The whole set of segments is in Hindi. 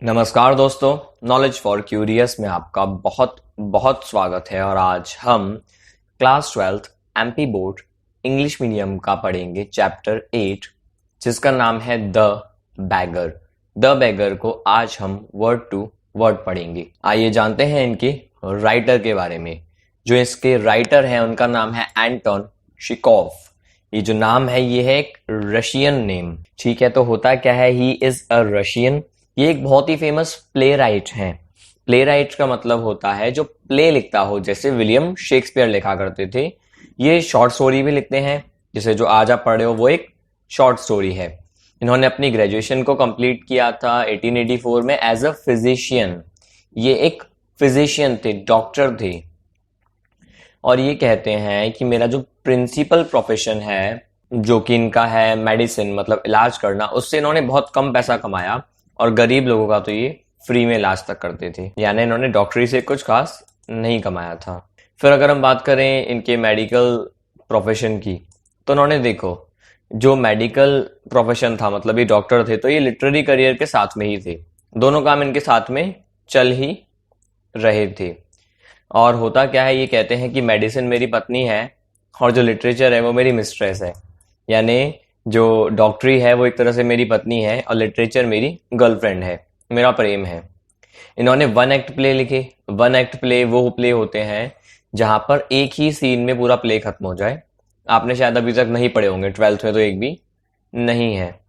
नमस्कार दोस्तों, नॉलेज फॉर क्यूरियस में आपका बहुत बहुत स्वागत है। और आज हम class 12th MP board English medium का पढ़ेंगे चैप्टर 8, जिसका नाम है द बैगर। द बैगर को आज हम वर्ड टू वर्ड पढ़ेंगे। आइए जानते हैं इनके राइटर के बारे में। जो इसके राइटर हैं उनका नाम है एंटोन शिकोव। ये जो नाम है ये है एक रशियन नेम, ठीक है। तो होता क्या है, ही इज अ रशियन। ये एक बहुत ही फेमस प्ले राइट हैं। प्ले राइट का मतलब होता है जो प्ले लिखता हो, जैसे विलियम शेक्सपियर लिखा करते थे। ये शॉर्ट स्टोरी भी लिखते हैं, जैसे जो आज आप पढ़ रहे हो वो एक शॉर्ट स्टोरी है। इन्होंने अपनी ग्रेजुएशन को कंप्लीट किया था 1884 में एज अ फिजिशियन। ये एक फिजिशियन थे, डॉक्टर थे। और ये कहते हैं कि मेरा जो प्रिंसिपल प्रोफेशन है, जो कि इनका है मेडिसिन, मतलब इलाज करना, उससे इन्होंने बहुत कम पैसा कमाया और गरीब लोगों का तो ये फ्री में इलाज तक करते थे। यानी इन्होंने डॉक्टरी से कुछ खास नहीं कमाया था। फिर अगर हम बात करें इनके मेडिकल प्रोफेशन की, तो इन्होंने देखो, जो मेडिकल प्रोफेशन था, मतलब ये डॉक्टर थे, तो ये लिटरेरी करियर के साथ में ही थे। दोनों काम इनके साथ में चल ही रहे थे। और होता क्या है, ये कहते हैं कि मेडिसिन मेरी पत्नी है और जो लिटरेचर है वो मेरी मिस्ट्रेस है। यानी जो डॉक्टरी है वो एक तरह से मेरी पत्नी है और लिटरेचर मेरी गर्लफ्रेंड है, मेरा प्रेम है। इन्होंने वन एक्ट प्ले लिखे। वन एक्ट प्ले वो प्ले होते हैं जहां पर एक ही सीन में पूरा प्ले खत्म हो जाए। आपने शायद अभी तक नहीं पढ़े होंगे, 12th में तो एक भी नहीं है।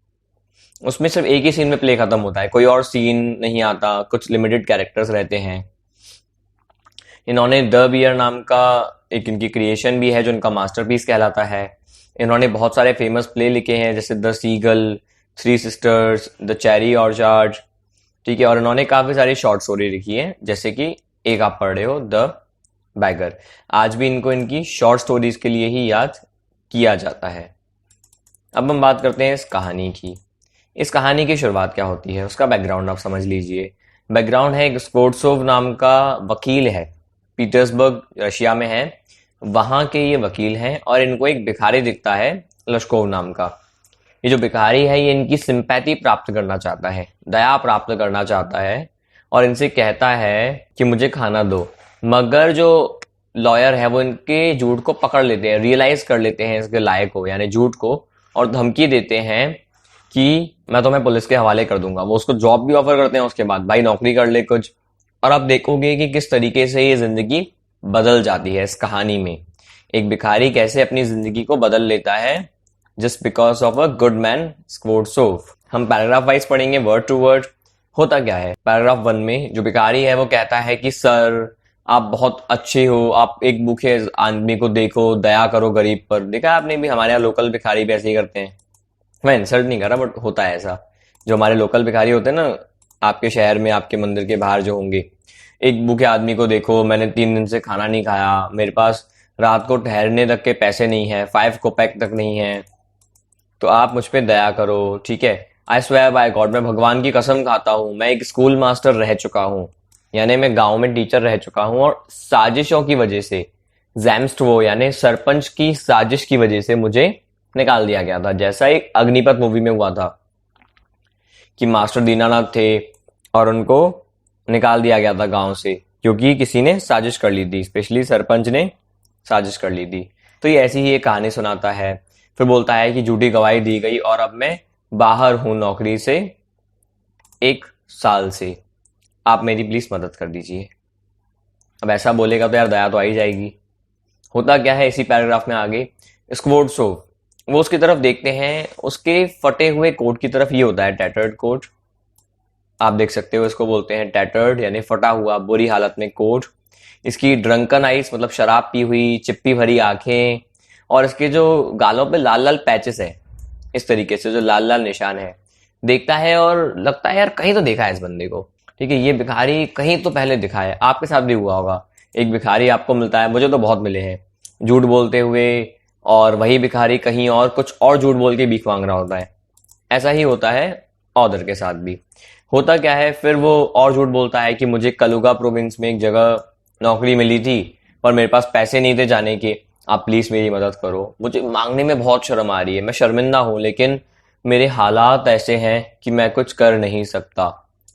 उसमें सिर्फ एक ही सीन में प्ले खत्म होता है, कोई और सीन नहीं आता, कुछ लिमिटेड कैरेक्टर्स रहते हैं। इन्होंने द बियर नाम का एक इनकी क्रिएशन भी है जो इनका मास्टरपीस कहलाता है। इन्होंने बहुत सारे फेमस प्ले लिखे हैं, जैसे the Seagull, Three Sisters, the Cherry Orchard, ठीक है। और इन्होंने काफी सारी शॉर्ट स्टोरी लिखी है, जैसे कि एक आप पढ़ रहे हो द बैगर। आज भी इनको इनकी शॉर्ट स्टोरीज के लिए ही याद किया जाता है। अब हम बात करते हैं इस कहानी की। इस कहानी की शुरुआत क्या होती है, उसका बैकग्राउंड आप समझ लीजिए। बैकग्राउंड है, एक स्कोर्ट्सोव नाम का वकील है, पीटर्सबर्ग रशिया में है। वहां के ये वकील हैं और इनको एक भिखारी दिखता है लश्कोव नाम का। ये जो भिखारी है ये इनकी सिंपैथी प्राप्त करना चाहता है, दया प्राप्त करना चाहता है, और इनसे कहता है कि मुझे खाना दो। मगर जो लॉयर है वो इनके झूठ को पकड़ लेते हैं, रियलाइज कर लेते हैं इसके लायक को, यानी झूठ को, और धमकी देते हैं कि मैं तुम्हें पुलिस के हवाले कर दूंगा। वो उसको जॉब भी ऑफर करते हैं उसके बाद, भाई नौकरी कर ले कुछ। और आप देखोगे कि किस तरीके से ये जिंदगी बदल जाती है इस कहानी में। एक भिखारी कैसे अपनी जिंदगी को बदल लेता है just because of a good man Skortsov. हम पैराग्राफ वाइज पढ़ेंगे, वर्ड टू वर्ड। होता क्या है, पैराग्राफ 1 में जो भिखारी है वो कहता है कि सर आप बहुत अच्छे हो, आप एक भूखे आदमी को देखो, दया करो गरीब पर। देखा आपने भी, हमारे यहाँ लोकल भिखारी भी ऐसे ही करते हैं। मैं इंसल्ट नहीं कर रहा, बट होता है ऐसा। जो हमारे लोकल भिखारी होते हैं ना, आपके शहर में, आपके मंदिर के बाहर जो होंगे, एक भूखे आदमी को देखो, मैंने 3 दिन से खाना नहीं खाया, मेरे पास रात को ठहरने तक के पैसे नहीं है, 5 कोपेक तक नहीं है, तो आप मुझ पे दया करो, ठीक है। आई स्वेयर बाय गॉड, मैं भगवान की कसम खाता हूं, मैं एक स्कूल मास्टर रह चुका हूं, यानी मैं गांव में टीचर रह चुका हूं, और साजिशों की वजह से, जैम्स्टवो यानी सरपंच की साजिश की वजह से मुझे निकाल दिया गया था। जैसा एक अग्निपथ मूवी में हुआ था कि मास्टर दीनानाथ थे और उनको निकाल दिया गया था गांव से, क्योंकि किसी ने साजिश कर ली थी, स्पेशली सरपंच ने साजिश कर ली थी। तो ये ऐसी ही एक कहानी सुनाता है। फिर बोलता है कि झूठी गवाही दी गई और अब मैं बाहर हूं नौकरी से 1 साल से, आप मेरी प्लीज मदद कर दीजिए। अब ऐसा बोलेगा तो यार दया तो आ ही जाएगी। होता क्या है, इसी पैराग्राफ में आगे स्कोर्ट्सोव वो उसकी तरफ देखते हैं, उसके फटे हुए कोट की तरफ। ये होता है टैटर्ड कोट, आप देख सकते हो, इसको बोलते हैं टैटर्ड, यानी फटा हुआ, बुरी हालत में कोट। इसकी ड्रंकन आइज, मतलब शराब पी हुई, चिप्पी भरी आंखें, और इसके जो गालों पे लाल लाल पैचेस है, इस तरीके से जो लाल लाल निशान है। देखता है और लगता है यार कहीं तो देखा है इस बंदे को, ठीक है, ये भिखारी कहीं तो पहले दिखा है। आपके साथ भी हुआ होगा, एक भिखारी आपको मिलता है, मुझे तो बहुत मिले हैं, झूठ बोलते हुए, और वही भिखारी कहीं और कुछ और झूठ बोल के भीख मांग रहा होता है। ऐसा ही होता है ऑदर के साथ भी। होता क्या है, फिर वो और झूठ बोलता है कि मुझे कलुगा प्रोविंस में एक जगह नौकरी मिली थी पर मेरे पास पैसे नहीं थे जाने के, आप प्लीज मेरी मदद करो, मुझे मांगने में बहुत शर्म आ रही है, मैं शर्मिंदा हूं, लेकिन मेरे हालात ऐसे हैं कि मैं कुछ कर नहीं सकता।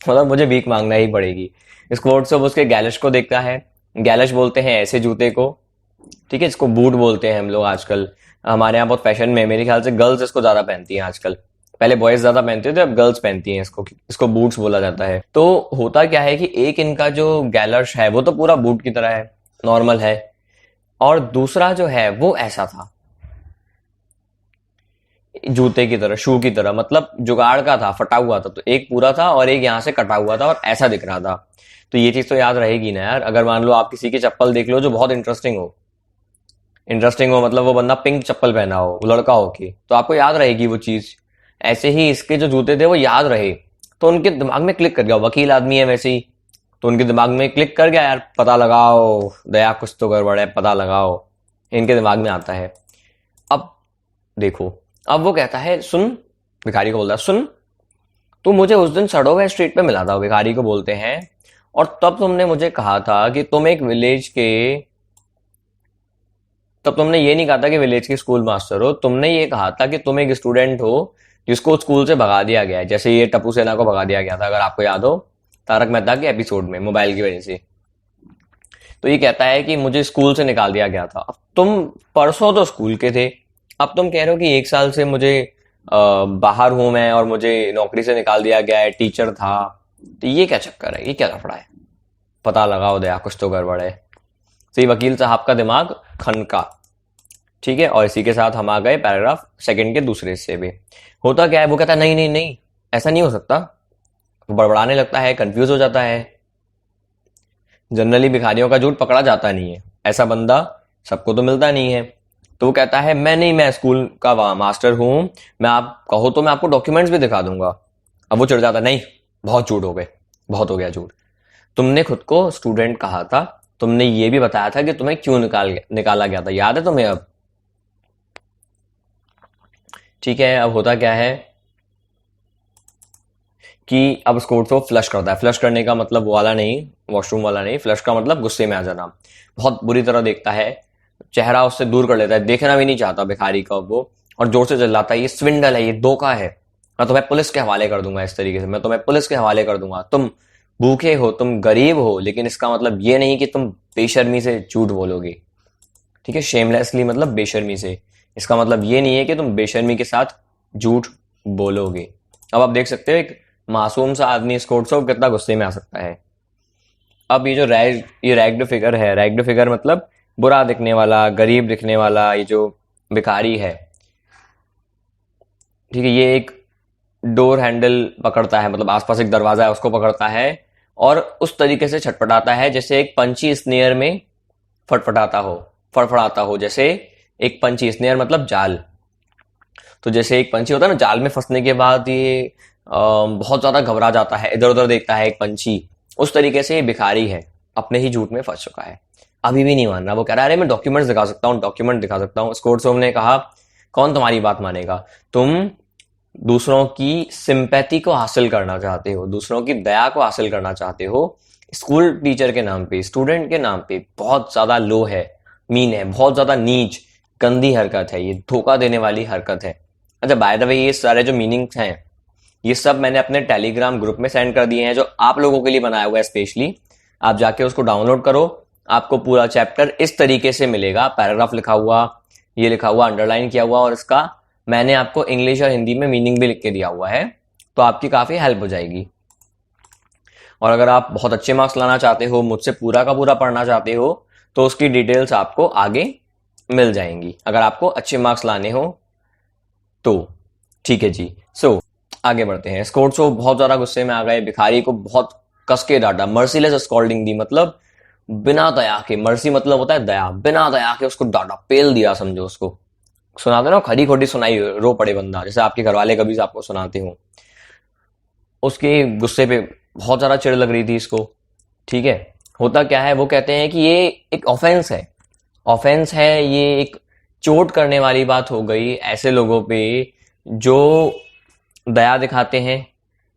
मतलब मुझे भीख मांगना ही पड़ेगी। स्पोर्ट्स शॉप उसके गैलश को देखता है। गैलश बोलते हैं ऐसे जूते को, ठीक है, इसको बूट बोलते हैं हम लोग आजकल। हमारे यहाँ बहुत फैशन में है, मेरे ख्याल से गर्ल्स इसको ज्यादा पहनती हैं आजकल। पहले बॉयज ज्यादा पहनते थे, अब गर्ल्स पहनती हैं इसको। इसको बूट्स बोला जाता है। तो होता क्या है कि एक इनका जो गैलर्श है वो तो पूरा बूट की तरह है, नॉर्मल है, और दूसरा जो है वो ऐसा था, जूते की तरह, शू की तरह, मतलब जुगाड़ का था, फटा हुआ था। तो एक पूरा था और एक यहाँ से कटा हुआ था और ऐसा दिख रहा था। तो ये चीज तो याद रहेगी ना यार। अगर मान लो आप किसी की चप्पल देख लो जो बहुत इंटरेस्टिंग हो, मतलब वो बंदा पिंक चप्पल पहना हो, वो लड़का हो के, तो आपको याद रहेगी वो चीज। ऐसे ही इसके जो जूते थे वो याद रहे, तो उनके दिमाग में क्लिक कर गया। वकील आदमी है वैसे ही, तो उनके दिमाग में क्लिक कर गया, यार पता लगाओ दया, कुछ तो गड़बड़ है, पता लगाओ। इनके दिमाग में आता है। अब देखो, अब वो कहता है सुन, भिखारी को बोलता है सुन, तू मुझे उस दिन सड़ो हुए स्ट्रीट पे मिला था, भिखारी को बोलते हैं, और तब तुमने ये नहीं कहा था कि विलेज के स्कूल मास्टर हो, तुमने ये कहा था कि तुम एक स्टूडेंट हो जिसको स्कूल से भगा दिया गया है, जैसे ये टप्पू सेना को भगा दिया गया था, अगर आपको याद हो तारक मेहता के एपिसोड में, मोबाइल की वजह से। तो ये कहता है कि मुझे स्कूल से निकाल दिया गया था। अब तुम परसों तो स्कूल के थे, अब तुम कह रहे हो कि 1 साल से मुझे बाहर हूं मैं और मुझे नौकरी से निकाल दिया गया है, टीचर था। तो ये क्या चक्कर है, ये क्या लफड़ा है, पता लगाओ दया, कुछ तो गड़बड़ है। तो ये वकील साहब का दिमाग खनका, ठीक है। और इसी के साथ हम आ गए पैराग्राफ सेकंड के दूसरे हिस्से पे। होता क्या है, वो कहता है नहीं नहीं नहीं, ऐसा नहीं हो सकता। वो बड़बड़ाने लगता है, कंफ्यूज हो जाता है। जनरली भिखारियों का झूठ पकड़ा जाता नहीं है, ऐसा बंदा सबको तो मिलता नहीं है। तो वो कहता है मैं स्कूल का मास्टर हूं, मैं, आप कहो तो मैं आपको डॉक्यूमेंट्स भी दिखा दूंगा। अब वो चिढ़ जाता है, नहीं बहुत झूठ हो गए, बहुत हो गया झूठ। तुमने खुद को स्टूडेंट कहा था, तुमने ये भी बताया था कि तुम्हें क्यों निकाला गया था, याद है तुम्हें अब? ठीक है। अब होता क्या है कि अब स्कोर्ट्स को फ्लश करता है। फ्लश करने का मतलब वो वाला नहीं, वॉशरूम वाला नहीं, फ्लश का मतलब गुस्से में आ जाना। बहुत बुरी तरह देखता है, चेहरा उससे दूर कर लेता है, देखना भी नहीं चाहता भिखारी का वो, और जोर से चिल्लाता है ये स्विंडल है, ये धोखा है, मैं तुम्हें पुलिस के हवाले कर दूंगा। इस तरीके से मैं तुम्हें पुलिस के हवाले कर दूंगा। तुम भूखे हो, तुम गरीब हो, लेकिन इसका मतलब ये नहीं कि तुम बेशर्मी से झूठ बोलोगे, ठीक है। शेमलेसली मतलब बेशर्मी से, इसका मतलब ये नहीं है कि तुम बेशर्मी के साथ झूठ बोलोगे। अब आप देख सकते हो एक मासूम सा आदमी इस कोर्ट से कितना गुस्से में आ सकता है। अब ये रैग्ड फिगर है। रैग्ड फिगर मतलब बुरा दिखने वाला, गरीब दिखने वाला, ये जो भिखारी है, ठीक है, ये एक डोर हैंडल पकड़ता है, मतलब आसपास एक दरवाजा है उसको पकड़ता है, और उस तरीके से छटपटाता है जैसे एक पंछी स्नेयर में फड़फड़ाता हो, जैसे एक पंछी, स्नेयर मतलब जाल। तो जैसे एक पंछी होता है ना, जाल में फंसने के बाद ये बहुत ज्यादा घबरा जाता है, इधर उधर देखता है एक पंछी, उस तरीके से ये भिखारी है, अपने ही झूठ में फंस चुका है। अभी भी नहीं मान रहा। वो कह रहा है अरे मैं डॉक्यूमेंट्स दिखा सकता हूँ, डॉक्यूमेंट दिखा सकता हूँ। स्कोर्ट्सोव ने कहा कौन तुम्हारी बात मानेगा, तुम दूसरों की सिंपैथी को हासिल करना चाहते हो, दूसरों की दया को हासिल करना चाहते हो, स्कूल टीचर के नाम पे, स्टूडेंट के नाम पे। बहुत ज्यादा लो है, मीन है, बहुत ज्यादा नीच गंदी हरकत है, ये धोखा देने वाली हरकत है। अच्छा बाय द वे, ये सारे जो मीनिंग्स हैं ये सब मैंने अपने टेलीग्राम ग्रुप में सेंड कर दिए हैं, जो आप लोगों के लिए बनाया हुआ है स्पेशली। आप जाके उसको डाउनलोड करो, आपको पूरा चैप्टर इस तरीके से मिलेगा, पैराग्राफ लिखा हुआ, ये लिखा हुआ, अंडरलाइन किया हुआ, और इसका मैंने आपको इंग्लिश और हिंदी में मीनिंग भी लिख के दिया हुआ है, तो आपकी काफी हेल्प हो जाएगी। और अगर आप बहुत अच्छे मार्क्स लाना चाहते हो, मुझसे पूरा का पूरा पढ़ना चाहते हो, तो उसकी डिटेल्स आपको आगे मिल जाएंगी, अगर आपको अच्छे मार्क्स लाने हो तो। ठीक है जी, सो आगे बढ़ते हैं। स्कोर्ट्सो बहुत ज्यादा गुस्से में आ गए, भिखारी को बहुत कस के डांटा, मर्सीलेस स्कॉल्डिंग दी, मतलब बिना दया के। मर्सी मतलब होता है दया, बिना दया के उसको डांटा, पेल दिया समझो उसको। सुनाते ना खरी खोटी सुनाई, रो पड़े बंदा, जैसे आपके घर वाले कभी आपको सुनाते हो। उसके गुस्से पे बहुत ज्यादा चिढ़ लग रही थी इसको, ठीक है। होता क्या है, वो कहते हैं कि ये एक ऑफेंस है, ऑफेंस है, ये एक चोट करने वाली बात हो गई ऐसे लोगों पे जो दया दिखाते हैं,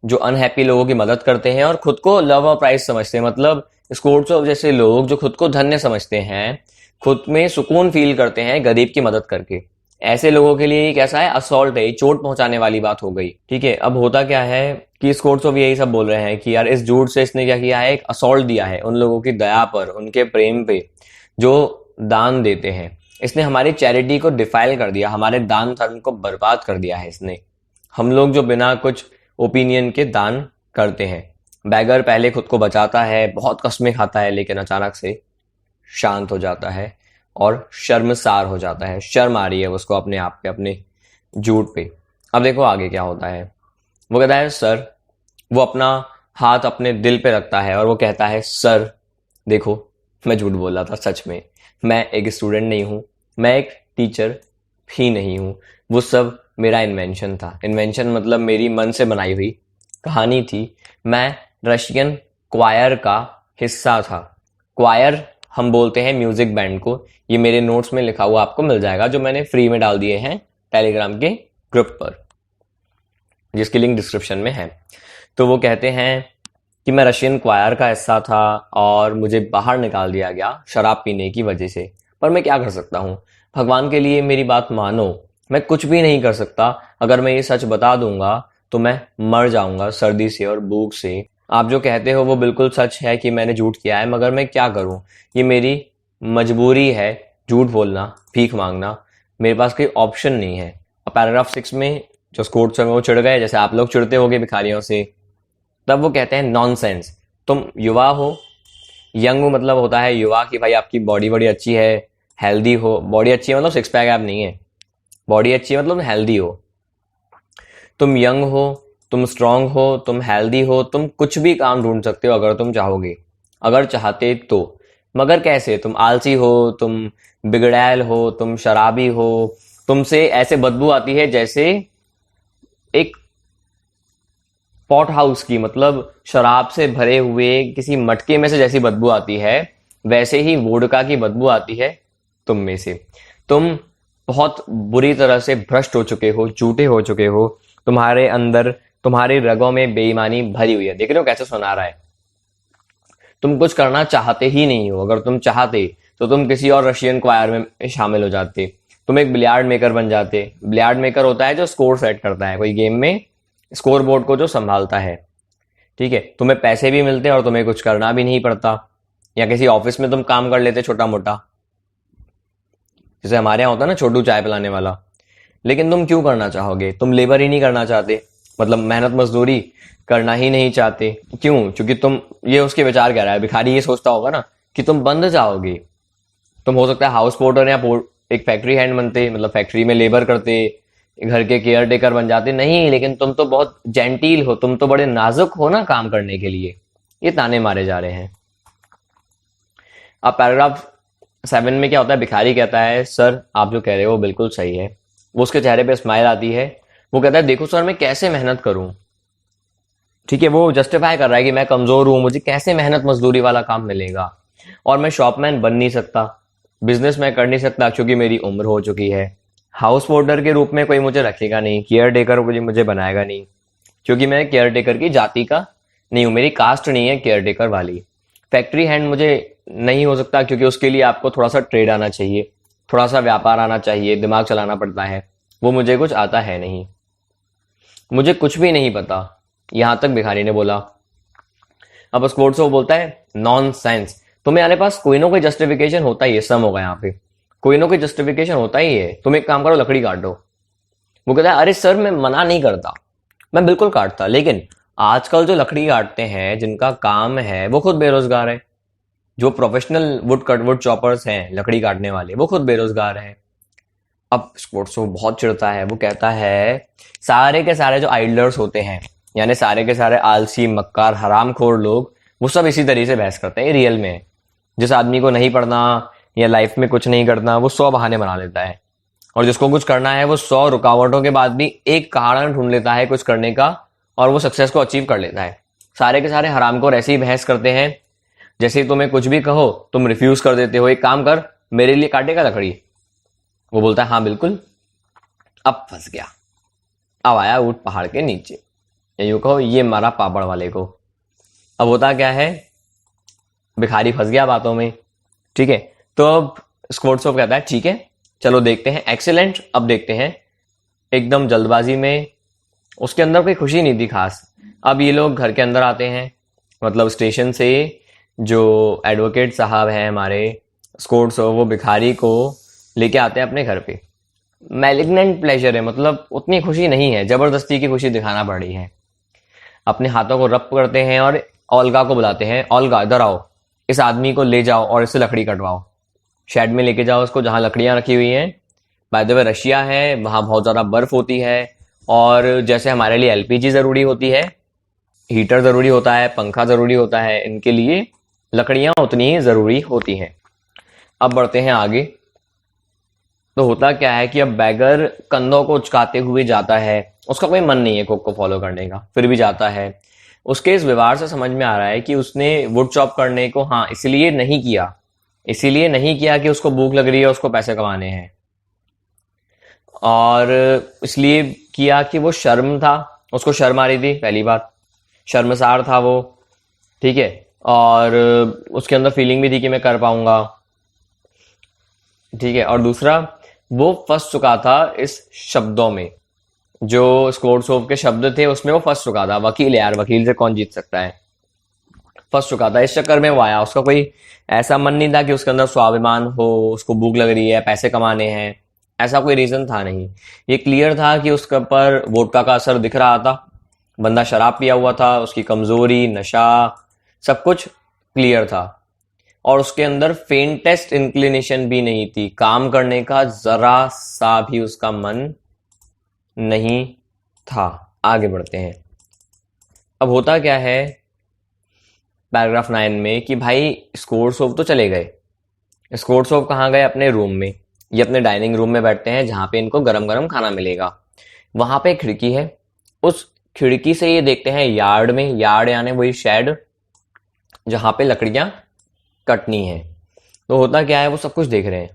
जो अनहैप्पी लोगों की मदद करते हैं और खुद को लव और प्राइज समझते हैं। मतलब स्कोर्ट्सो जैसे लोग जो खुद को धन्य समझते हैं, खुद में सुकून फील करते हैं गरीब की मदद करके, ऐसे लोगों के लिए ये कैसा है, असॉल्ट है, ये चोट पहुंचाने वाली बात हो गई। ठीक है, अब होता क्या है कि स्कोर्ट्सो भी यही सब बोल रहे हैं कि यार इस झूठ से इसने क्या किया है, एक असॉल्ट दिया है उन लोगों की दया पर, उनके प्रेम पे जो दान देते हैं। इसने हमारी चैरिटी को डिफाइल कर दिया, हमारे दान धर्म को बर्बाद कर दिया है इसने। हम लोग जो बिना कुछ ओपिनियन के दान करते हैं। बैगर पहले खुद को बचाता है, बहुत कस्में खाता है, लेकिन अचानक से शांत हो जाता है और शर्मसार हो जाता है। शर्म आ रही है उसको अपने आप पे, अपने झूठ पे। अब देखो आगे क्या होता है। वो कहता है सर, वो अपना हाथ अपने दिल पे रखता है और वो कहता है सर देखो, मैं झूठ बोल रहा था, सच में मैं एक स्टूडेंट नहीं हूँ, मैं एक टीचर भी नहीं हूँ। वो सब मेरा इन्वेंशन था। इन्वेंशन मतलब मेरी मन से बनाई हुई कहानी थी। मैं रशियन क्वायर का हिस्सा था। क्वायर हम बोलते हैं म्यूजिक बैंड को। ये मेरे नोट्स में लिखा हुआ आपको मिल जाएगा, जो मैंने फ्री में डाल दिए हैं टेलीग्राम के ग्रुप पर, जिसकी लिंक डिस्क्रिप्शन में है। तो वो कहते हैं कि मैं रशियन क्वायर का हिस्सा था और मुझे बाहर निकाल दिया गया शराब पीने की वजह से। पर मैं क्या कर सकता हूँ, भगवान के लिए मेरी बात मानो, मैं कुछ भी नहीं कर सकता। अगर मैं ये सच बता दूंगा तो मैं मर जाऊंगा सर्दी से और भूख से। आप जो कहते हो वो बिल्कुल सच है कि मैंने झूठ किया है, मगर मैं क्या करूं, ये मेरी मजबूरी है, झूठ बोलना, भीख मांगना, मेरे पास कोई ऑप्शन नहीं है। और पैराग्राफ 6 में जो स्कोर्ट्स हैं वो चिढ़ गए, जैसे आप लोग चिढ़ते होगे भिखारियों से। तब वो कहते हैं नॉनसेंस, तुम युवा हो। यंग मतलब होता है युवा, कि भाई आपकी बॉडी बड़ी अच्छी है, हेल्दी हो। बॉडी अच्छी है मतलब सिक्स पैक ऐप नहीं है, बॉडी अच्छी है मतलब हेल्दी हो। तुम यंग हो, तुम स्ट्रांग हो, तुम हेल्दी हो, तुम कुछ भी काम ढूंढ सकते हो अगर तुम चाहोगे, अगर चाहते तो। मगर कैसे? तुम आलसी हो, तुम बिगड़ैल हो, तुम शराबी हो, तुमसे ऐसे बदबू आती है जैसे एक पॉट हाउस की, मतलब शराब से भरे हुए किसी मटके में से जैसी बदबू आती है, वैसे ही वोडका की बदबू आती है तुम में से। तुम बहुत बुरी तरह से भ्रष्ट हो चुके हो, झूठे हो चुके हो। तुम्हारे अंदर, तुम्हारी रगों में बेईमानी भरी हुई है। देख रहे हो कैसे सुना रहा है? तुम कुछ करना चाहते ही नहीं हो। अगर तुम चाहते तो तुम किसी और रशियन क्वायर में शामिल हो जाते, तुम एक बिलियार्ड मेकर बन जाते। बिलियार्ड मेकर होता है जो स्कोर सेट करता है कोई गेम में, स्कोर बोर्ड को जो संभालता है। ठीक है, तुम्हें पैसे भी मिलते और तुम्हें कुछ करना भी नहीं पड़ता। या किसी ऑफिस में तुम काम कर लेते छोटा मोटा, जैसे हमारे यहाँ होता है ना छोटू चाय पिलाने वाला। लेकिन तुम क्यों करना चाहोगे? तुम लेबर ही नहीं करना चाहते, मतलब मेहनत मजदूरी करना ही नहीं चाहते। क्यों? क्योंकि तुम, ये उसके विचार कह रहा है, भिखारी ये सोचता होगा ना कि तुम बंद जाओगे। तुम हो सकता है हाउस पोर्टर या एक फैक्ट्री हैंड बनते, मतलब फैक्ट्री में लेबर करते, घर के केयर टेकर बन जाते। नहीं, लेकिन तुम तो बहुत जेंटील हो, तुम तो बड़े नाजुक हो ना काम करने के लिए। ये ताने मारे जा रहे हैं। अब पैराग्राफ 7 में क्या होता है, भिखारी कहता है सर आप जो कह रहे हो वो बिल्कुल सही है। वो उसके चेहरे पे स्माइल आती है। वो कहता है देखो सर मैं कैसे मेहनत करूं। ठीक है, वो जस्टिफाई कर रहा है कि मैं कमजोर हूं, मुझे कैसे मेहनत मजदूरी वाला काम मिलेगा। और मैं शॉपमैन बन नहीं सकता, बिजनेस मैं कर नहीं सकता क्योंकि मेरी उम्र हो चुकी है। हाउस होल्डर के रूप में कोई मुझे रखेगा नहीं, केयर टेकर मुझे बनाएगा नहीं, क्योंकि मैं केयर टेकर की जाति का नहीं हूं, मेरी कास्ट नहीं है केयर टेकर वाली। फैक्ट्री हैंड मुझे नहीं हो सकता क्योंकि उसके लिए आपको थोड़ा सा ट्रेड आना चाहिए, थोड़ा सा व्यापार आना चाहिए, दिमाग चलाना पड़ता है। वो मुझे कुछ आता है नहीं, मुझे कुछ भी नहीं पता। यहां तक भिखारी ने बोला। अब स्पोर्ट्स वो बोलता है नॉन सेंस, तुम्हारे पास कोई ना कोई जस्टिफिकेशन होता ही है। सम होगा यहाँ पे, कोई ना कोई जस्टिफिकेशन होता ही है। तुम एक काम करो, लकड़ी काट दो। वो कहता है अरे सर मैं मना नहीं करता, मैं बिल्कुल काटता, लेकिन आजकल जो लकड़ी काटते हैं, जिनका काम है, वो खुद बेरोजगार है। जो प्रोफेशनल वुड चॉपर्स हैं, लकड़ी काटने वाले, वो खुद बेरोजगार हैं। अब स्पोर्ट्स वो बहुत चिढ़ता है। वो कहता है सारे के सारे जो आइडलर्स होते हैं, यानी सारे के सारे आलसी मक्कार हरामखोर लोग, वो सब इसी तरीके से बहस करते हैं। रियल में जिस आदमी को नहीं पढ़ना या लाइफ में कुछ नहीं करना, वो 100 बहाने बना लेता है। और जिसको कुछ करना है वो 100 रुकावटों के बाद भी एक कारण ढूंढ लेता है कुछ करने का, और वो सक्सेस को अचीव कर लेता है। सारे के सारे हरामखोर ऐसे ही बहस करते हैं, जैसे तुम्हें कुछ भी कहो तुम रिफ्यूज कर देते हो। एक काम कर, मेरे लिए काटेगा लकड़ी? वो बोलता है हाँ बिल्कुल। अब फंस गया, अब आया ऊंट पहाड़ के नीचे, या यूं कहो ये मारा पापड़ वाले को। अब होता क्या है, भिखारी फंस गया बातों में। ठीक है, तो अब स्क्वाड्सोप कहता है ठीक है, चलो देखते हैं। एक्सीलेंट। अब देखते हैं एकदम जल्दबाजी में, उसके अंदर कोई खुशी नहीं थी खास। अब ये लोग घर के अंदर आते हैं, मतलब स्टेशन से जो एडवोकेट साहब हैं हमारे स्कोर्ट्स, वो भिखारी को लेके आते हैं अपने घर पे। मैलिग्नेंट प्लेजर है, मतलब उतनी खुशी नहीं है, जबरदस्ती की खुशी दिखाना पड़ रही है। अपने हाथों को रब करते हैं और ओल्गा को बुलाते हैं, ओल्गा इधर आओ, इस आदमी को ले जाओ और इससे लकड़ी कटवाओ, शेड में लेके जाओ उसको जहां लकड़ियां रखी हुई हैं। बाय द वे रशिया है, वहां बहुत ज्यादा बर्फ होती है, और जैसे हमारे लिए एलपीजी जरूरी होती है, हीटर जरूरी होता है, पंखा जरूरी होता है, इनके लिए लकड़ियां उतनी ही जरूरी होती हैं। अब बढ़ते हैं आगे। तो होता क्या है कि अब बैगर कंधों को उचकाते हुए जाता है, उसका कोई मन नहीं है कुक को फॉलो करने का, फिर भी जाता है। उसके इस व्यवहार से समझ में आ रहा है कि उसने वुड चॉप करने को इसलिए नहीं किया, इसीलिए नहीं किया कि उसको भूख लग रही है, उसको पैसे कमाने हैं, और इसलिए किया कि वो शर्म था, उसको शर्म आ रही थी, पहली बात, शर्मसार था वो, ठीक है, और उसके अंदर फीलिंग भी थी कि मैं कर पाऊंगा, ठीक है। और दूसरा, वो फंस चुका था इस शब्दों में, जो स्कोर्ट्सोव के शब्द थे उसमें वो फंस चुका था। वकील यार, वकील से कौन जीत सकता है, फंस चुका था, इस चक्कर में वो आया। उसका कोई ऐसा मन नहीं था कि उसके अंदर स्वाभिमान हो, उसको भूख लग रही है, पैसे कमाने हैं, ऐसा कोई रीजन था नहीं। ये क्लियर था कि उसके ऊपर वोडका का असर दिख रहा था, बंदा शराब पिया हुआ था, उसकी कमजोरी, नशा, सब कुछ क्लियर था, और उसके अंदर फेंटेस्ट इंक्लिनेशन भी नहीं थी, काम करने का जरा सा भी उसका मन नहीं था। आगे बढ़ते हैं। अब होता क्या है पैराग्राफ 9 में कि भाई स्कोर्ट्सोव तो चले गए। स्कोर्ट्सोव कहाँ गए? अपने रूम में। ये अपने डाइनिंग रूम में बैठते हैं जहां पे इनको गरम गरम खाना मिलेगा। वहां पे एक खिड़की है, उस खिड़की से ये देखते हैं यार्ड में, यार्ड यानी वही शेड जहां पे लकड़ियां कटनी है। तो होता क्या है, वो सब कुछ देख रहे हैं,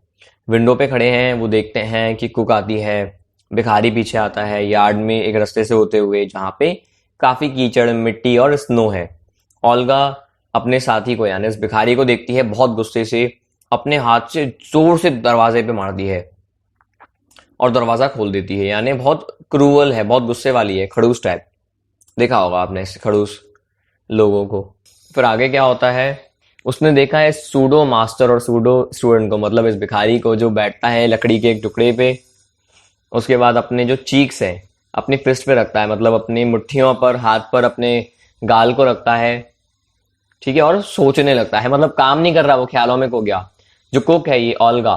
विंडो पे खड़े हैं, वो देखते हैं कि कुक आती है, भिखारी पीछे आता है यार्ड में एक रास्ते से होते हुए जहां पे काफी कीचड़, मिट्टी और स्नो है। ओल्गा अपने साथी को यानी इस भिखारी को देखती है, बहुत गुस्से से अपने हाथ से जोर से दरवाजे पे मारती है और दरवाजा खोल देती है। यानी बहुत क्रूअल है, बहुत गुस्से वाली है, खड़ूस टाइप, देखा होगा आपने इस खड़ूस लोगों को। फिर आगे क्या होता है, उसने देखा है सूडो मास्टर और सूडो स्टूडेंट को, मतलब इस भिखारी को जो बैठता है लकड़ी के एक टुकड़े पे, उसके बाद अपने जो चीक्स है अपनी फिस्ट पे रखता है, मतलब अपनी मुट्ठियों पर, हाथ पर अपने गाल को रखता है, ठीक है, और सोचने लगता है, मतलब काम नहीं कर रहा, वो ख्यालों में खो गया। जो कुक है ये ओल्गा,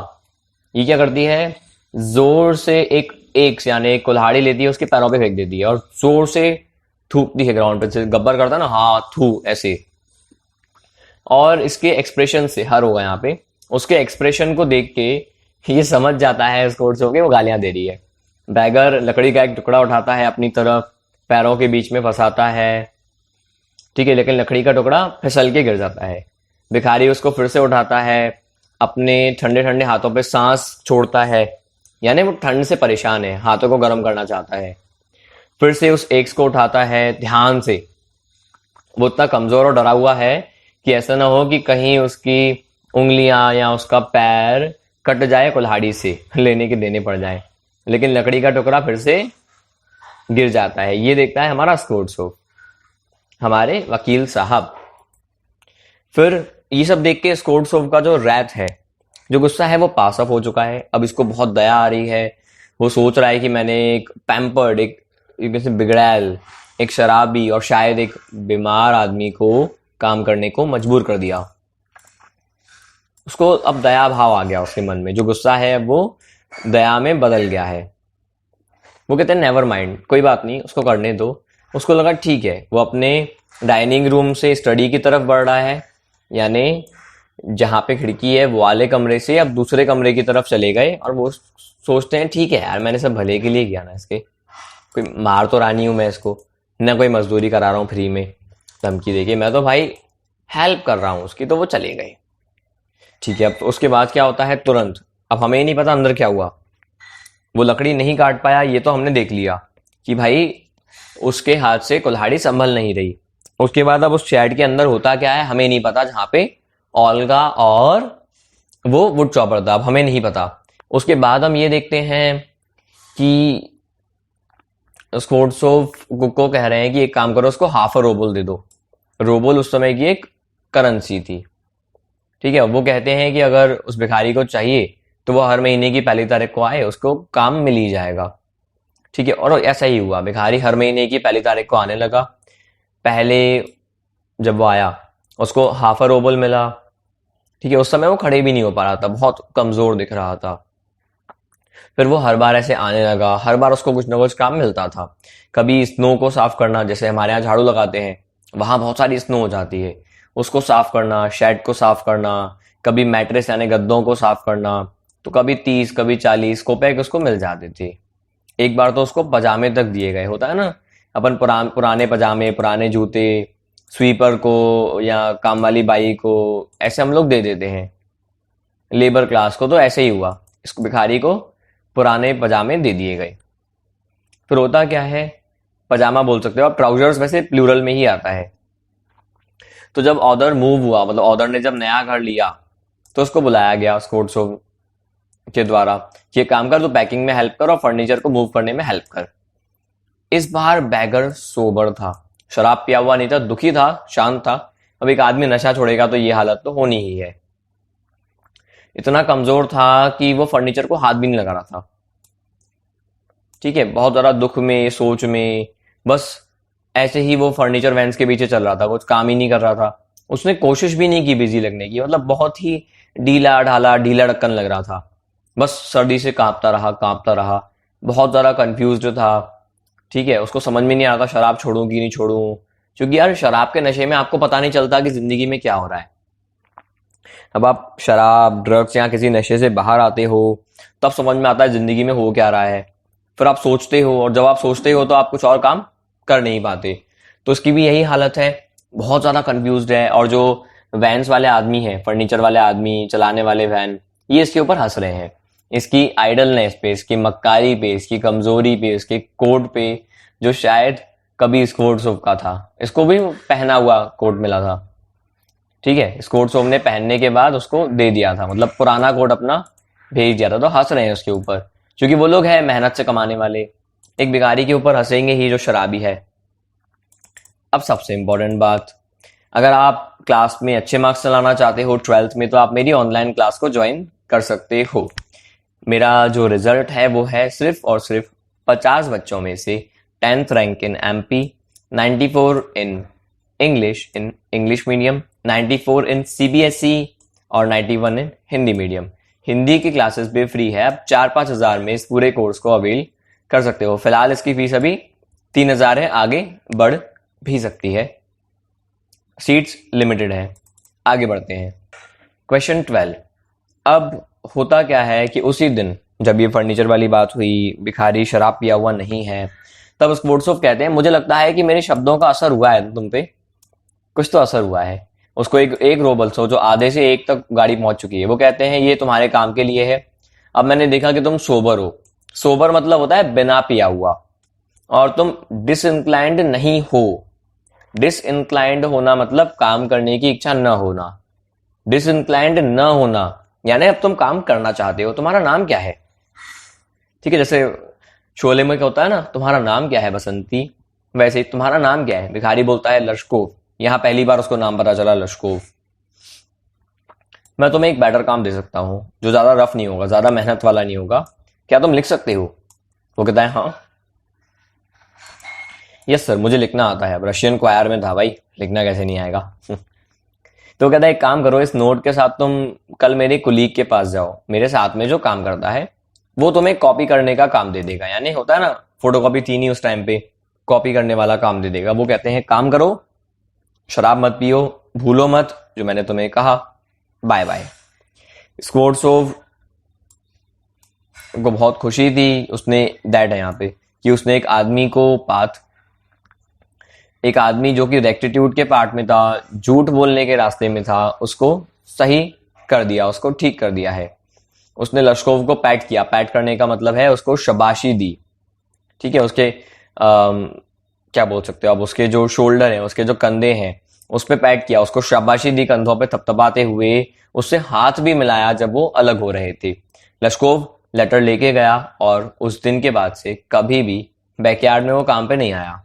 ये क्या करती है, जोर से एक यानी एक कुल्हाड़ी लेती है, उसके पैरों पे फेंक देती है और जोर से थूकती है ग्राउंड पे, गब्बर करता है ना, हाँ थू ऐसे। और इसके एक्सप्रेशन से, हर होगा यहाँ पे, उसके एक्सप्रेशन को देख के ये समझ जाता है स्कोर्ट्स हो के वो गालियां दे रही है। बैगर लकड़ी का एक टुकड़ा उठाता है अपनी तरफ, पैरों के बीच में फंसाता है, ठीक है, लेकिन लकड़ी का टुकड़ा फिसल के गिर जाता है। भिखारी उसको फिर से उठाता है, अपने ठंडे ठंडे हाथों पे सांस छोड़ता है, यानी वो ठंड से परेशान है, हाथों को गर्म करना चाहता है। फिर से उस एक्स को उठाता है ध्यान से, वो इतना कमजोर और डरा हुआ है कि ऐसा ना हो कि कहीं उसकी उंगलियां या उसका पैर कट जाए कुल्हाड़ी से, लेने के देने पड़ जाए, लेकिन लकड़ी का टुकड़ा फिर से गिर जाता है। ये देखता है हमारा स्कोर्ट्सोव, हमारे वकील साहब। फिर ये सब देख के स्कोर्ट्सोव का जो रैथ है, जो गुस्सा है, वो पास ऑफ हो चुका है। अब इसको बहुत दया आ रही है, वो सोच रहा है कि मैंने एक पैम्पर्ड, एक बिगड़ैल, एक शराबी और शायद एक बीमार आदमी को काम करने को मजबूर कर दिया। उसको अब दया भाव आ गया उसके मन में, जो गुस्सा है वो दया में बदल गया है। वो कहते हैं नेवर माइंड, कोई बात नहीं, उसको करने दो। उसको लगा ठीक है, वो अपने डाइनिंग रूम से स्टडी की तरफ बढ़ रहा है, यानी जहां पे खिड़की है वो वाले कमरे से अब दूसरे कमरे की तरफ चले गए, और वो सोचते हैं ठीक है यार, मैंने सब भले के लिए किया ना, इसके कोई मार तो रानी हूं मैं इसको, ना कोई मजदूरी करा रहा हूँ फ्री में धमकी देके, मैं तो भाई हेल्प कर रहा हूँ उसकी। तो वो चले गए, ठीक है। अब उसके बाद क्या होता है तुरंत, अब हमें ही नहीं पता अंदर क्या हुआ, वो लकड़ी नहीं काट पाया, ये तो हमने देख लिया कि भाई उसके हाथ से कुल्हाड़ी संभल नहीं रही। उसके बाद अब उस शेड के अंदर होता क्या है हमें नहीं पता, जहां पे ओल्गा और वो वुड चॉपर था, अब हमें नहीं पता। उसके बाद हम ये देखते हैं कि स्कोर्ट्सोव को कह रहे हैं कि एक काम करो, उसको हाफ अ रोबल दे दो। रोबल उस समय की एक करेंसी थी, ठीक है। वो कहते हैं कि अगर उस भिखारी को चाहिए तो वो हर महीने की पहली तारीख को आए, उसको काम मिल ही जाएगा, ठीक है। और ऐसा ही हुआ, भिखारी हर महीने की पहली तारीख को आने लगा। पहले जब वो आया उसको हाफ अ रोबल मिला, ठीक है। उस समय वो खड़े भी नहीं हो पा रहा था, बहुत कमजोर दिख रहा था। फिर वो हर बार ऐसे आने लगा, हर बार उसको कुछ ना कुछ काम मिलता था। कभी स्नो को साफ करना, जैसे हमारे यहाँ झाड़ू लगाते हैं, वहां बहुत सारी स्नो हो जाती है, उसको साफ करना, शेड को साफ करना, कभी मैट्रेस यानी गद्दों को साफ करना। तो कभी 30 कभी 40 कोपेक उसको मिल जाते थे। एक बार तो उसको पजामे तक दिए गए, होता है ना, अपन पुराने पजामे, पुराने जूते स्वीपर को या काम वाली बाई को ऐसे हम लोग दे देते हैं। लेबर क्लास को तो ऐसे ही हुआ, इस भिखारी को पुराने पजामे दे दिए गए। फिर होता क्या है, पजामा बोल सकते हो आप, ट्राउजर्स वैसे प्लूरल में ही आता है। तो जब ऑर्डर मूव हुआ, मतलब ऑर्डर ने जब नया घर लिया, तो उसको बुलाया गया स्कोर्ट्सोव के द्वारा, ये काम कर, तो पैकिंग में हेल्प कर और फर्नीचर को मूव करने में हेल्प कर। इस बार बैगर सोबर था, शराब पिया हुआ नहीं था, दुखी था, शांत था। अब एक आदमी नशा छोड़ेगा तो ये हालत तो होनी ही है। इतना कमजोर था कि वो फर्नीचर को हाथ भी नहीं लगा रहा था, ठीक है। बहुत ज्यादा दुख में, सोच में, बस ऐसे ही वो फर्नीचर वैन्स के पीछे चल रहा था, कुछ काम ही नहीं कर रहा था। उसने कोशिश भी नहीं की बिजी लगने की, मतलब बहुत ही ढीला ढाला, ढीला ढक्कन लग रहा था। बस सर्दी से कांपता रहा, कांपता रहा, बहुत ज्यादा कंफ्यूज्ड था, ठीक है। उसको समझ में नहीं आता शराब छोड़ूं कि नहीं छोड़ूं, क्योंकि यार शराब के नशे में आपको पता नहीं चलता कि जिंदगी में क्या हो रहा है। अब आप शराब, ड्रग्स या किसी नशे से बाहर आते हो, तब समझ में आता है जिंदगी में हो क्या रहा है। फिर आप सोचते हो, और जब आप सोचते हो तो आप कुछ और काम कर नहीं पाते। तो इसकी भी यही हालत है, बहुत ज्यादा कंफ्यूज्ड है। और जो वैन्स वाले आदमी हैं, फर्नीचर वाले आदमी, चलाने वाले वैन, ये इसके ऊपर हंस रहे हैं, इसकी आइडलनेस पे, इसकी मक्कारी पे, इसकी कमजोरी पे, इसके कोट पे, जो शायद कभी स्कोर्ट्सोव का था। इसको भी पहना हुआ कोट मिला था, ठीक है। स्कोर्ट्सोव ने पहनने के बाद उसको दे दिया था, मतलब पुराना कोट अपना भेज दिया था। तो हंस रहे हैं उसके ऊपर, क्योंकि वो लोग हैं मेहनत से कमाने वाले। एक भिखारी के ऊपर हंसेंगे ही जो शराबी है। अब सबसे इंपॉर्टेंट बात, अगर आप क्लास में अच्छे मार्क्स लाना चाहते हो 12th में, तो आप मेरी ऑनलाइन क्लास को ज्वाइन कर सकते हो। मेरा जो रिजल्ट है वो है सिर्फ और सिर्फ 50 बच्चों में से 10th rank in MP, 94 in English medium, 94 in CBSE और 91 इन हिंदी मीडियम। हिंदी की क्लासेस भी फ्री है, आप 4-5 हजार में इस पूरे कोर्स को अवेल कर सकते हो। फिलहाल इसकी फीस अभी 3,000 है, आगे बढ़ भी सकती है, सीट्स लिमिटेड है। आगे बढ़ते हैं, क्वेश्चन 12। अब होता क्या है कि उसी दिन जब ये फर्नीचर वाली बात हुई, भिखारी शराब पिया हुआ नहीं है, तब स्कोर्ट्सोव कहते हैं मुझे लगता है कि मेरे शब्दों का असर हुआ है तुम पे, कुछ तो असर हुआ है। उसको एक रोबल सोचो, आधे से एक तक गाड़ी पहुंच चुकी है। वो कहते हैं ये तुम्हारे काम के लिए है। अब मैंने देखा कि तुम सोबर हो, सोबर मतलब होता है बिना पिया हुआ, और तुम डिसइंक्लाइंड नहीं हो। डिसइंक्लाइंड होना मतलब काम करने की इच्छा न होना, डिसइंक्लाइंड न होना यानी अब तुम काम करना चाहते हो। तुम्हारा नाम क्या है, ठीक है। जैसे शोले में क्या होता है ना, तुम्हारा नाम क्या है बसंती, वैसे ही तुम्हारा नाम क्या है। भिखारी बोलता है लश्कोव, यहां पहली बार उसको नाम पता चला, लश्कोव। मैं तुम्हें एक बेटर काम दे सकता हूं जो ज्यादा रफ नहीं होगा, ज्यादा मेहनत वाला नहीं होगा, क्या तुम लिख सकते हो। वो कहता है हाँ। यस सर, मुझे लिखना आता है, अब रशियन क्वायर में था भाई, लिखना कैसे नहीं आएगा। तो कहता है एक काम करो, इस नोट के साथ तुम कल मेरे कुलीग के पास जाओ, मेरे साथ में जो काम करता है वो तुम्हें कॉपी करने का काम दे देगा। यानी होता है ना, फोटोकॉपी थी नहीं उस टाइम पे, कॉपी करने वाला काम दे देगा। वो कहते हैं काम करो, शराब मत पियो, भूलो मत जो मैंने तुम्हें कहा, बाय बाय। स्कोर्ट्सोव को बहुत खुशी थी, उसने दैट है यहाँ पे कि उसने एक आदमी को पाथ, एक आदमी जो कि रेक्टिट्यूड के पार्ट में था, झूठ बोलने के रास्ते में था, उसको सही कर दिया, उसको ठीक कर दिया है। उसने लश्कोव को पैट किया, पैट करने का मतलब है उसको शाबाशी दी, ठीक है। उसके क्या बोल सकते हो अब, उसके जो शोल्डर हैं, उसके जो कंधे हैं, उस पर पैट किया, उसको शाबाशी दी, कंधों पे थपथपाते हुए उससे हाथ भी मिलाया जब वो अलग हो रहे थे। लश्कोव लेटर लेके गया और उस दिन के बाद से कभी भी बैकयार्ड में वो काम पे नहीं आया।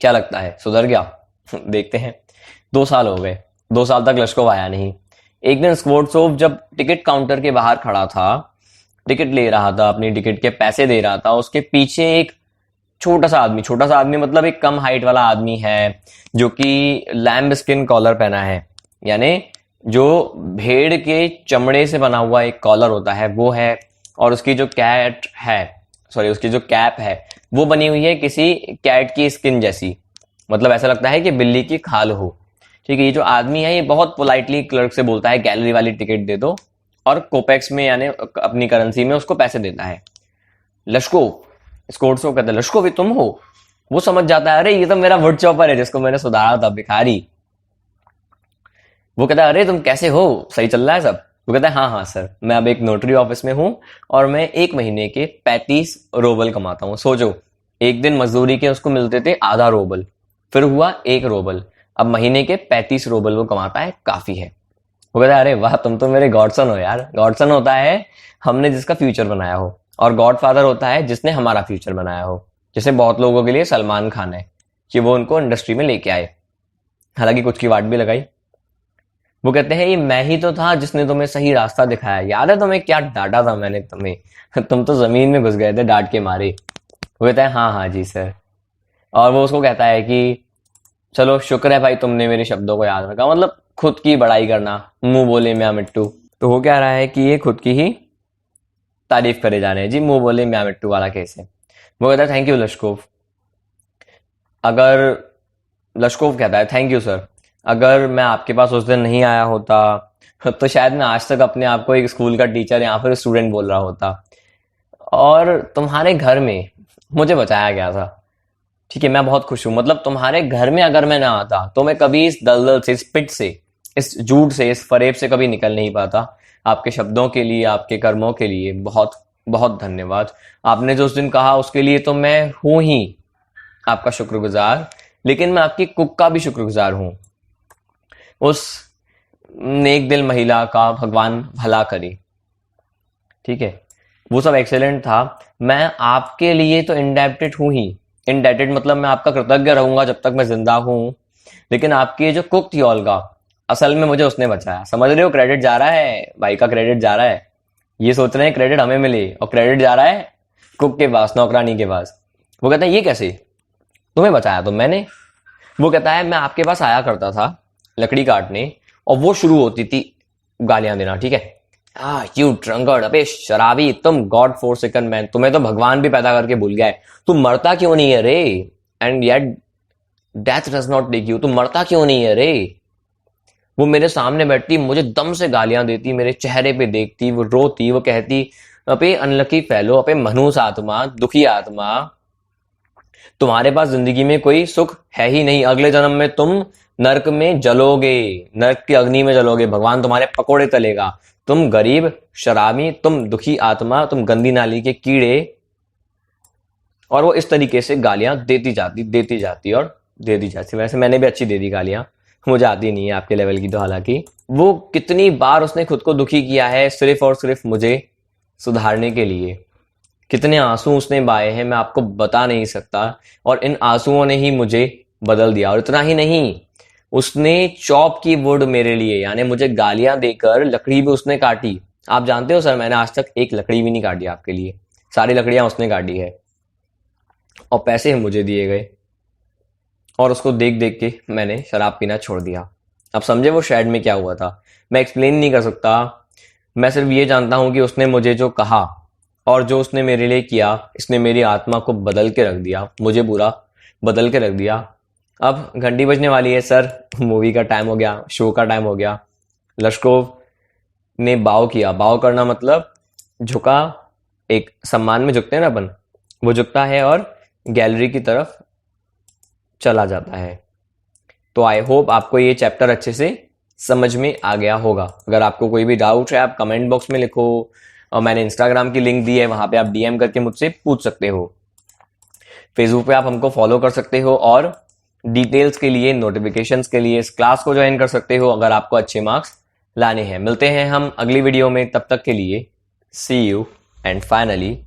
क्या लगता है सुधर गया? देखते हैं। 2 साल हो गए, 2 साल तक लश्कोव आया नहीं। एक दिन स्क्वोर्ट्सोव जब टिकट काउंटर के बाहर खड़ा था, टिकट ले रहा था, अपनी टिकट के पैसे दे रहा था, उसके पीछे एक छोटा सा आदमी मतलब एक कम हाइट वाला आदमी है जो कि लैम्ब स्किन कॉलर पहना है, यानी जो भेड़ के चमड़े से बना हुआ एक कॉलर होता है वो है, और उसकी जो उसकी जो कैप है वो बनी हुई है किसी कैट की स्किन जैसी, मतलब ऐसा लगता है कि बिल्ली की खाल हो। ठीक है, ये जो आदमी है ये बहुत पोलाइटली क्लर्क से बोलता है गैलरी वाली टिकट दे दो, और कोपेक्स में यानी अपनी करेंसी में उसको पैसे देता है। लश्कोव, स्कोर्ट्सोव कहता है लश्कोव तुम हो? वो समझ जाता है अरे ये तो मेरा वुड चॉपर है जिसको मैंने सुधारा था, भिखारी। वो कहता है अरे तुम कैसे हो, सही चल रहा है सब? वो कहता है हाँ हाँ सर, मैं अब एक नोटरी ऑफिस में हूँ और मैं 1 महीने के 35 रोबल कमाता हूँ। सोचो, एक दिन मजदूरी के उसको मिलते थे आधा रोबल, फिर हुआ 1 रोबल, अब महीने के 35 रोबल वो कमाता है, काफी है। वो कहता है अरे वाह, तुम तो मेरे गॉडसन हो यार। गॉडसन होता है हमने जिसका फ्यूचर बनाया हो, और गॉडफादर होता है जिसने हमारा फ्यूचर बनाया हो। जैसे बहुत लोगों के लिए सलमान खान है कि वो उनको इंडस्ट्री में लेके आए, हालांकि कुछ की वाट भी लगाई। वो कहते हैं ये मैं ही तो था जिसने तुम्हें सही रास्ता दिखाया, याद है तुम्हें क्या डांटा था मैंने तुम्हें? तुम तो जमीन में घुस गए थे डांट के मारे। वो कहता है हाँ हाँ जी सर, और वो उसको कहता है कि चलो शुक्र है भाई तुमने मेरे शब्दों को याद रखा, मतलब खुद की बड़ाई करना, मुंह बोले म्या मिट्टू। तो वो कह रहा है कि ये खुद की ही तारीफ करे जा रहे हैं जी, मुंह बोले म्या मिट्टू वाला केस है। वो कहता है थैंक यू लश्कोव। अगर लश्कोव कहता है थैंक यू सर, अगर मैं आपके पास उस दिन नहीं आया होता तो शायद मैं आज तक अपने आप को एक स्कूल का टीचर या फिर स्टूडेंट बोल रहा होता, और तुम्हारे घर में मुझे बचाया गया था। ठीक है, मैं बहुत खुश हूं, मतलब तुम्हारे घर में अगर मैं ना आता तो मैं कभी इस दलदल से, इस पिट से, इस झूठ से, इस फरेब से कभी निकल नहीं पाता। आपके शब्दों के लिए, आपके कर्मों के लिए बहुत बहुत धन्यवाद। आपने जो उस दिन कहा उसके लिए तो मैं हूं ही आपका शुक्रगुजार, लेकिन मैं आपकी कुक का भी शुक्रगुजार हूं। उस नेक दिल महिला का भगवान भला करे। ठीक है, वो सब एक्सेलेंट था। मैं आपके लिए तो इंडेप्टेड हूं ही, इंडेप्टेड मतलब मैं आपका कृतज्ञ रहूंगा जब तक मैं जिंदा हूं, लेकिन आपकी ये जो कुक थी ओल्गा, असल में मुझे उसने बचाया। समझ रहे हो, क्रेडिट जा रहा है भाई का, क्रेडिट जा रहा है। ये सोच रहे हैं क्रेडिट हमें मिले, और क्रेडिट जा रहा है कुक के पास, नौकरानी के पास। वो कहता है ये कैसे, तुम्हें बचाया तो मैंने। वो कहता है मैं आपके पास आया करता था लकड़ी काटने, और वो शुरू होती थी गालियां देना। ठीक है, यू ड्रंकर्ड, अबे शराबी, तुम गॉड फोरसेकन मैन, तुम्हें तो भगवान भी पैदा करके भूल गया है, तुम मरता क्यों नहीं है रे? And yet death does not take you, तुम मरता क्यों नहीं है रे? वो मेरे सामने बैठती, मुझे दम से गालियां देती, मेरे चेहरे पे देखती, वो रोती, वो कहती अबे अनलकी फैलो, अबे मनहूस आत्मा, दुखी आत्मा, तुम्हारे पास जिंदगी में कोई सुख है ही नहीं, अगले जन्म में तुम नरक में जलोगे, नरक की अग्नि में जलोगे, भगवान तुम्हारे पकोड़े तलेगा, तुम गरीब शराबी, तुम दुखी आत्मा, तुम गंदी नाली के कीड़े। और वो इस तरीके से गालियां देती जाती और देती जाती। वैसे मैंने भी अच्छी दे दी गालियां, मुझे आती नहीं है आपके लेवल की तो। हालांकि वो कितनी बार उसने खुद को दुखी किया है सिर्फ और सिर्फ मुझे सुधारने के लिए, कितने आंसू उसने बहाए हैं मैं आपको बता नहीं सकता, और इन आंसुओं ने ही मुझे बदल दिया। और इतना ही नहीं, उसने चॉप की वुड मेरे लिए, यानी मुझे गालियां देकर लकड़ी भी उसने काटी। आप जानते हो सर, मैंने आज तक एक लकड़ी भी नहीं काटी आपके लिए, सारी लकड़ियां उसने काटी है, और पैसे मुझे दिए गए, और उसको देख देख के मैंने शराब पीना छोड़ दिया। अब समझे वो शेड में क्या हुआ था, मैं एक्सप्लेन नहीं कर सकता। मैं सिर्फ ये जानता हूं कि उसने मुझे जो कहा और जो उसने मेरे लिए किया, इसने मेरी आत्मा को बदल के रख दिया, मुझे पूरा बदल के रख दिया। अब घंटी बजने वाली है सर, मूवी का टाइम हो गया, शो का टाइम हो गया। लश्कोव ने बाव किया, बाव करना मतलब झुका, एक सम्मान में झुकते हैं ना अपन, वो झुकता है और गैलरी की तरफ चला जाता है। तो आई होप आपको ये चैप्टर अच्छे से समझ में आ गया होगा। अगर आपको कोई भी डाउट है आप कमेंट बॉक्स में लिखो, और मैंने इंस्टाग्राम की लिंक दी है, वहां पे आप डीएम करके मुझसे पूछ सकते हो। फेसबुक पे आप हमको फॉलो कर सकते हो, और डिटेल्स के लिए, नोटिफिकेशंस के लिए इस क्लास को ज्वाइन कर सकते हो अगर आपको अच्छे मार्क्स लाने हैं। मिलते हैं हम अगली वीडियो में, तब तक के लिए See you and finally